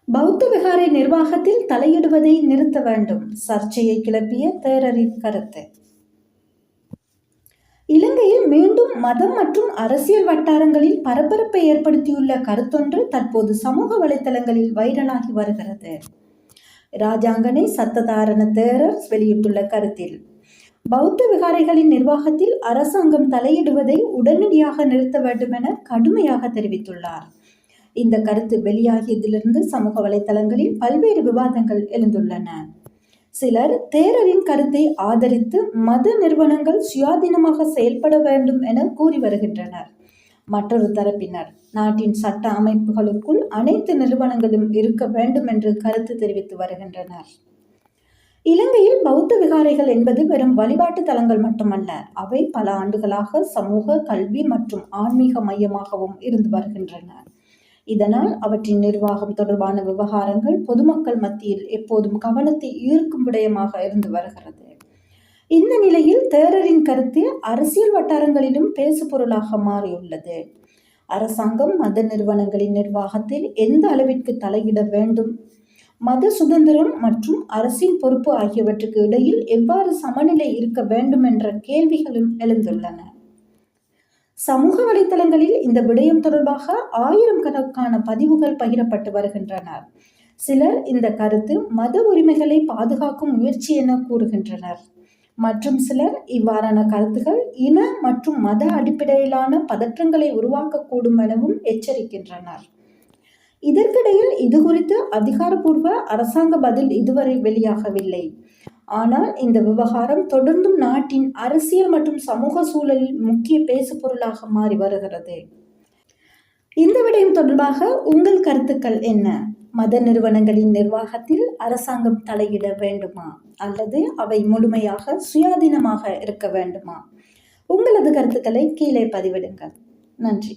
பௌத்த விகாரை நிர்வாகத்தில் தலையிடுவதை நிறுத்த வேண்டும், சர்ச்சையை கிளப்பிய தேரரின் கருத்து. இலங்கையில் மீண்டும் மதம் மற்றும் அரசியல் வட்டாரங்களில் பரபரப்பை ஏற்படுத்தியுள்ள கருத்தொன்று தற்போது சமூக வலைதளங்களில் வைரலாகி வருகிறது. ராஜாங்கனை சத்ததாரண தேரர் வெளியிட்டுள்ள கருத்தில், பௌத்த விகாரைகளின் நிர்வாகத்தில் அரசாங்கம் தலையிடுவதை உடனடியாக நிறுத்த வேண்டும் என கடுமையாக தெரிவித்துள்ளார். இந்த கருத்து வெளியாகியதிலிருந்து சமூக வலைதளங்களில் பல்வேறு விவாதங்கள் எழுந்துள்ளன. சிலர் தேரரின் கருத்தை ஆதரித்து மத நிறுவனங்கள் சுயாதீனமாக செயல்பட வேண்டும் என கூறி வருகின்றனர். மற்றொரு தரப்பினர் நாட்டின் சட்ட அமைப்புகளுக்குள் அனைத்து நிறுவனங்களும் இருக்க வேண்டும் என்று கருத்து தெரிவித்து வருகின்றனர். இலங்கையில் பௌத்த விகாரைகள் என்பது வெறும் வழிபாட்டு தலங்கள் மட்டுமல்ல, அவை பல ஆண்டுகளாக சமூக, கல்வி மற்றும் ஆன்மீக மையமாகவும் இருந்து வருகின்றன. இதனால் அவற்றின் நிர்வாகம் தொடர்பான விவகாரங்கள் பொதுமக்கள் மத்தியில் எப்போதும் கவனத்தை ஈர்க்கும் விடயமாக இருந்து வருகிறது. இந்த நிலையில் தேரரின் கருத்து அரசியல் வட்டாரங்களிலும் பேசுபொருளாக மாறியுள்ளது. அரசாங்கம் மத நிறுவனங்களின் நிர்வாகத்தில் எந்த அளவிற்கு தலையிட வேண்டும், மத சுதந்திரம் மற்றும் அரசின் பொறுப்பு ஆகியவற்றுக்கு இடையில் எவ்வாறு சமநிலை இருக்க வேண்டும் என்ற கேள்விகளும் எழுந்துள்ளன. சமூக வலைதளங்களில் இந்த விடயம் தொடர்பாக ஆயிரக்கணக்கான பதிவுகள் பகிரப்பட்டு வருகின்றன. சிலர் இந்த கருத்து மத உரிமைகளை பாதுகாக்கும் முயற்சி என கூறுகின்றனர். மற்றும் சிலர் இவ்வாறான கருத்துகள் இன மற்றும் மத அடிப்படையிலான பதற்றங்களை உருவாக்கக்கூடும் எனவும் எச்சரிக்கின்றனர். இதற்கிடையில் இது குறித்து அதிகாரப்பூர்வ அரசாங்க பதில் இதுவரை வெளியாகவில்லை. ஆனால் இந்த விவகாரம் தொடர்ந்தும் நாட்டின் அரசியல் மற்றும் சமூக சூழலில் முக்கிய பேசுபொருளாக மாறி வருகிறது. இந்த விடயம் தொடர்பாக உங்கள் கருத்துக்கள் என்ன? மத நிறுவனங்களின் நிர்வாகத்தில் அரசாங்கம் தலையிட வேண்டுமா அல்லது அவை முழுமையாக சுயாதீனமாக இருக்க வேண்டுமா? உங்களது கருத்துக்களை கீழே பதிவிடுங்கள். நன்றி.